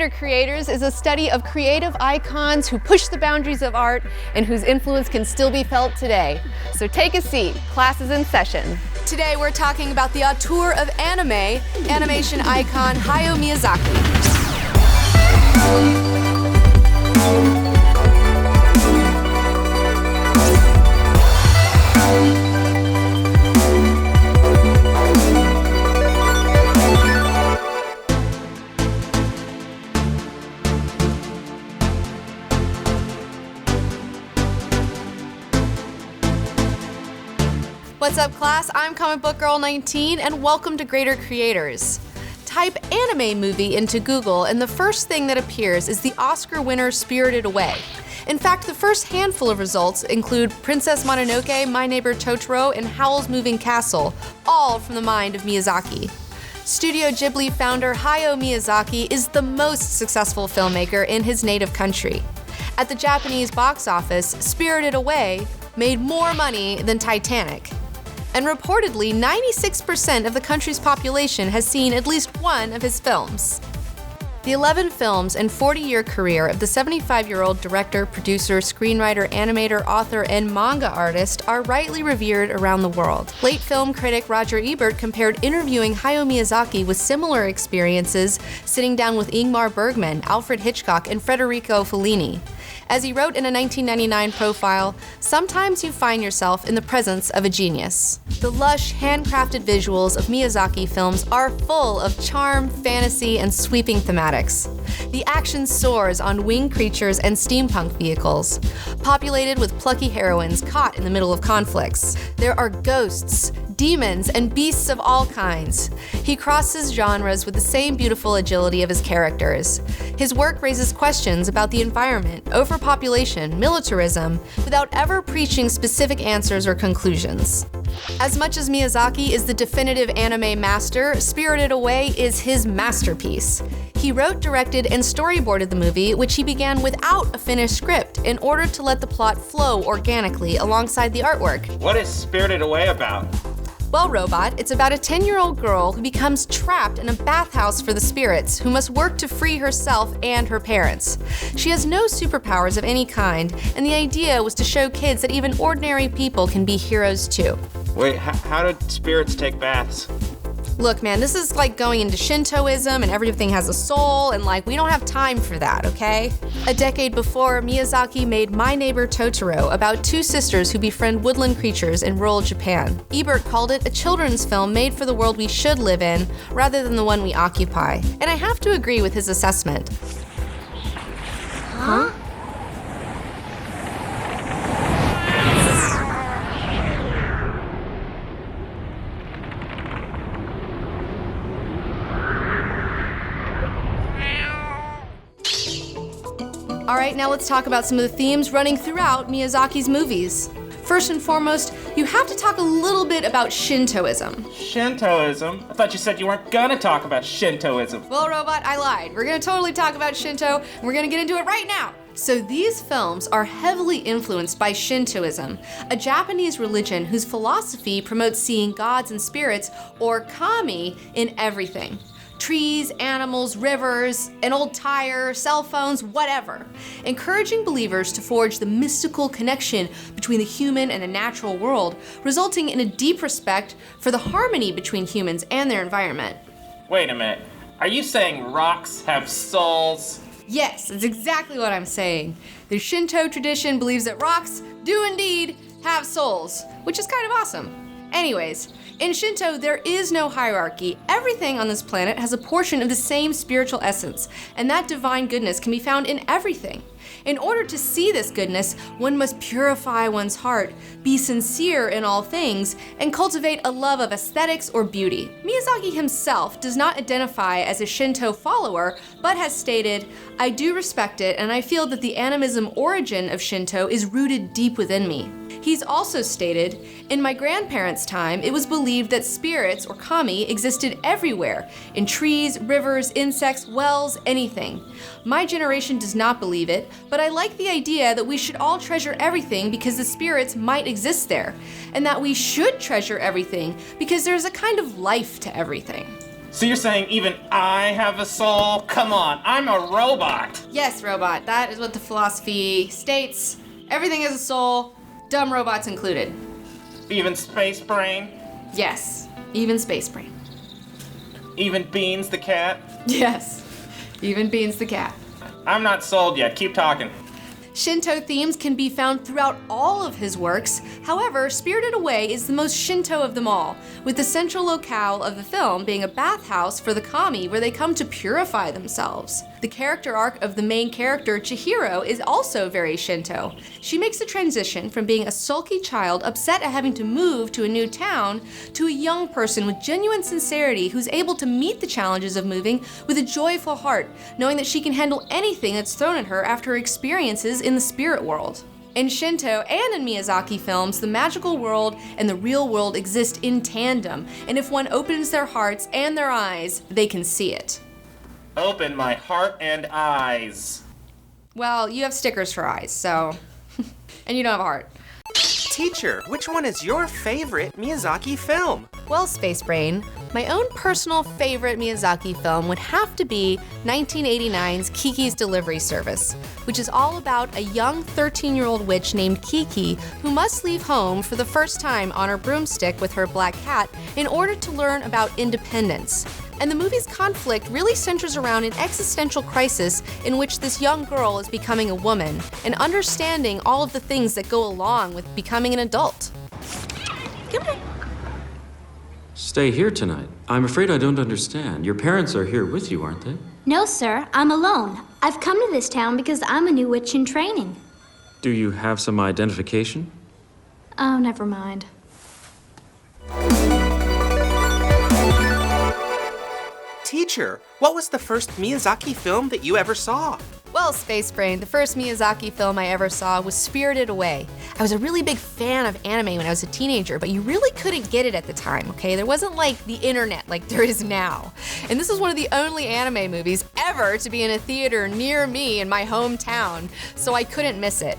Greater Creators is a study of creative icons who push the boundaries of art and whose influence can still be felt today. So take a seat, class is in session. Today we're talking about the auteur of anime, animation icon Hayao Miyazaki. What's up, class? I'm Comic Book Girl 19, and welcome to Greater Creators. Type anime movie into Google, and the first thing that appears is the Oscar winner Spirited Away. In fact, the first handful of results include Princess Mononoke, My Neighbor Totoro, and Howl's Moving Castle, all from the mind of Miyazaki. Studio Ghibli founder Hayao Miyazaki is the most successful filmmaker in his native country. At the Japanese box office, Spirited Away made more money than Titanic. And reportedly, 96% of the country's population has seen at least one of his films. The 11 films and 40-year career of the 75-year-old director, producer, screenwriter, animator, author, and manga artist are rightly revered around the world. Late film critic Roger Ebert compared interviewing Hayao Miyazaki with similar experiences sitting down with Ingmar Bergman, Alfred Hitchcock, and Federico Fellini. As he wrote in a 1999 profile, sometimes you find yourself in the presence of a genius. The lush, handcrafted visuals of Miyazaki films are full of charm, fantasy, and sweeping thematics. The action soars on winged creatures and steampunk vehicles, populated with plucky heroines caught in the middle of conflicts. There are ghosts, demons, and beasts of all kinds. He crosses genres with the same beautiful agility of his characters. His work raises questions about the environment, overpopulation, militarism, without ever preaching specific answers or conclusions. As much as Miyazaki is the definitive anime master, Spirited Away is his masterpiece. He wrote, directed, and storyboarded the movie, which he began without a finished script, in order to let the plot flow organically alongside the artwork. What is Spirited Away about? Well, Robot, it's about a 10-year-old girl who becomes trapped in a bathhouse for the spirits, who must work to free herself and her parents. She has no superpowers of any kind, and the idea was to show kids that even ordinary people can be heroes too. Wait, how do spirits take baths? Look, man, this is like going into Shintoism and everything has a soul, and we don't have time for that, okay? A decade before, Miyazaki made My Neighbor Totoro about two sisters who befriend woodland creatures in rural Japan. Ebert called it a children's film made for the world we should live in, rather than the one we occupy. And I have to agree with his assessment. Huh? All right, now let's talk about some of the themes running throughout Miyazaki's movies. First and foremost, you have to talk a little bit about Shintoism. Shintoism? I thought you said you weren't gonna talk about Shintoism. Well, Robot, I lied. We're gonna totally talk about Shinto, and we're gonna get into it right now. So these films are heavily influenced by Shintoism, a Japanese religion whose philosophy promotes seeing gods and spirits, or kami, in everything. Trees, animals, rivers, an old tire, cell phones, whatever. Encouraging believers to forge the mystical connection between the human and the natural world, resulting in a deep respect for the harmony between humans and their environment. Wait a minute. Are you saying rocks have souls? Yes, that's exactly what I'm saying. The Shinto tradition believes that rocks do indeed have souls, which is kind of awesome. Anyways, in Shinto, there is no hierarchy. Everything on this planet has a portion of the same spiritual essence, and that divine goodness can be found in everything. In order to see this goodness, one must purify one's heart, be sincere in all things, and cultivate a love of aesthetics or beauty. Miyazaki himself does not identify as a Shinto follower, but has stated, "I do respect it, and I feel that the animism origin of Shinto is rooted deep within me." He's also stated, "In my grandparents' time, it was believed that spirits, or kami, existed everywhere, in trees, rivers, insects, wells, anything. My generation does not believe it, but I like the idea that we should all treasure everything because the spirits might exist there, and that we should treasure everything because there's a kind of life to everything." So you're saying even I have a soul? Come on, I'm a robot. Yes, robot. That is what the philosophy states. Everything has a soul, dumb robots included. Even space brain? Yes, even space brain. Even Beans the cat? Yes, even Beans the cat. I'm not sold yet. Keep talking. Shinto themes can be found throughout all of his works. However, Spirited Away is the most Shinto of them all, with the central locale of the film being a bathhouse for the kami where they come to purify themselves. The character arc of the main character, Chihiro, is also very Shinto. She makes the transition from being a sulky child upset at having to move to a new town to a young person with genuine sincerity who's able to meet the challenges of moving with a joyful heart, knowing that she can handle anything that's thrown at her after her experiences in the spirit world. In Shinto and in Miyazaki films, the magical world and the real world exist in tandem, and if one opens their hearts and their eyes, they can see it. Open my heart and eyes. Well, you have stickers for eyes, so... and you don't have a heart. Teacher, which one is your favorite Miyazaki film? Well, Space Brain, my own personal favorite Miyazaki film would have to be 1989's Kiki's Delivery Service, which is all about a young 13-year-old witch named Kiki who must leave home for the first time on her broomstick with her black cat in order to learn about independence. And the movie's conflict really centers around an existential crisis in which this young girl is becoming a woman and understanding all of the things that go along with becoming an adult. Come on. Stay here tonight. I'm afraid I don't understand. Your parents are here with you, aren't they? No, sir, I'm alone. I've come to this town because I'm a new witch in training. Do you have some identification? Oh, never mind. Teacher, what was the first Miyazaki film that you ever saw? Well, Space Brain, the first Miyazaki film I ever saw was Spirited Away. I was a really big fan of anime when I was a teenager, but you really couldn't get it at the time, okay? There wasn't like the internet like there is now. And this was one of the only anime movies ever to be in a theater near me in my hometown, so I couldn't miss it.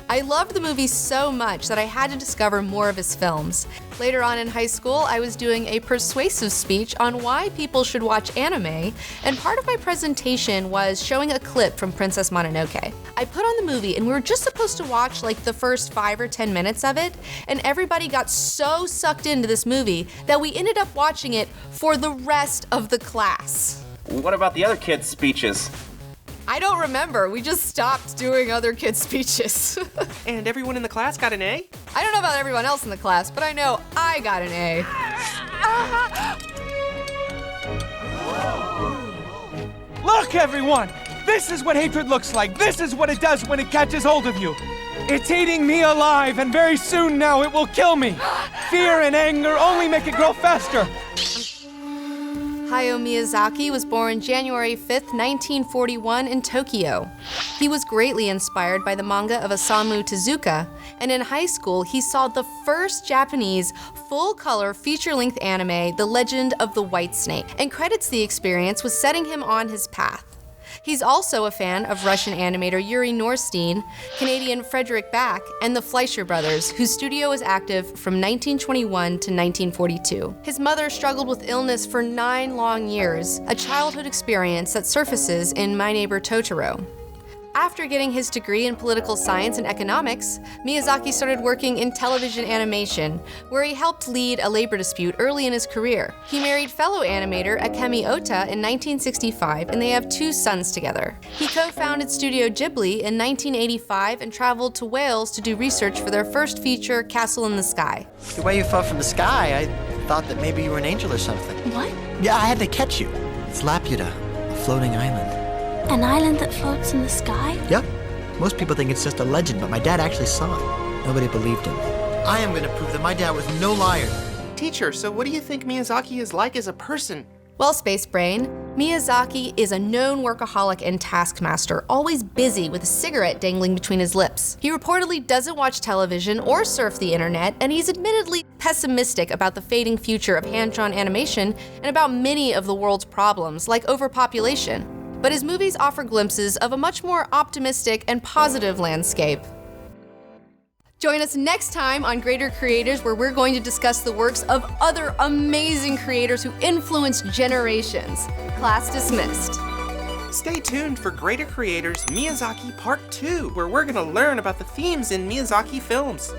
I loved the movie so much that I had to discover more of his films. Later on in high school, I was doing a persuasive speech on why people should watch anime, and part of my presentation was showing a clip from Princess Mononoke. I put on the movie, and we were just supposed to watch like the first 5 or 10 minutes of it, and everybody got so sucked into this movie that we ended up watching it for the rest of the class. What about the other kids' speeches? I don't remember. We just stopped doing other kids' speeches. And everyone in the class got an A? I don't know about everyone else in the class, but I know I got an A. Look, everyone! This is what hatred looks like. This is what it does when it catches hold of you. It's eating me alive, and very soon now it will kill me. Fear and anger only make it grow faster. Hayao Miyazaki was born January 5th, 1941 in Tokyo. He was greatly inspired by the manga of Osamu Tezuka, and in high school he saw the first Japanese full-color feature-length anime, The Legend of the White Snake, and credits the experience with setting him on his path. He's also a fan of Russian animator Yuri Norstein, Canadian Frederick Back, and the Fleischer brothers, whose studio was active from 1921 to 1942. His mother struggled with illness for 9 long years, a childhood experience that surfaces in My Neighbor Totoro. After getting his degree in political science and economics, Miyazaki started working in television animation, where he helped lead a labor dispute early in his career. He married fellow animator Akemi Ota in 1965, and they have 2 sons together. He co-founded Studio Ghibli in 1985 and traveled to Wales to do research for their first feature, Castle in the Sky. The way you fell from the sky, I thought that maybe you were an angel or something. What? Yeah, I had to catch you. It's Laputa, a floating island. An island that floats in the sky? Yep. Most people think it's just a legend, but my dad actually saw it. Nobody believed him. I am going to prove that my dad was no liar. Teacher, so what do you think Miyazaki is like as a person? Well, Space Brain, Miyazaki is a known workaholic and taskmaster, always busy with a cigarette dangling between his lips. He reportedly doesn't watch television or surf the internet, and he's admittedly pessimistic about the fading future of hand-drawn animation and about many of the world's problems, like overpopulation. But his movies offer glimpses of a much more optimistic and positive landscape. Join us next time on Greater Creators, where we're going to discuss the works of other amazing creators who influenced generations. Class dismissed. Stay tuned for Greater Creators Miyazaki Part 2, where we're gonna learn about the themes in Miyazaki films.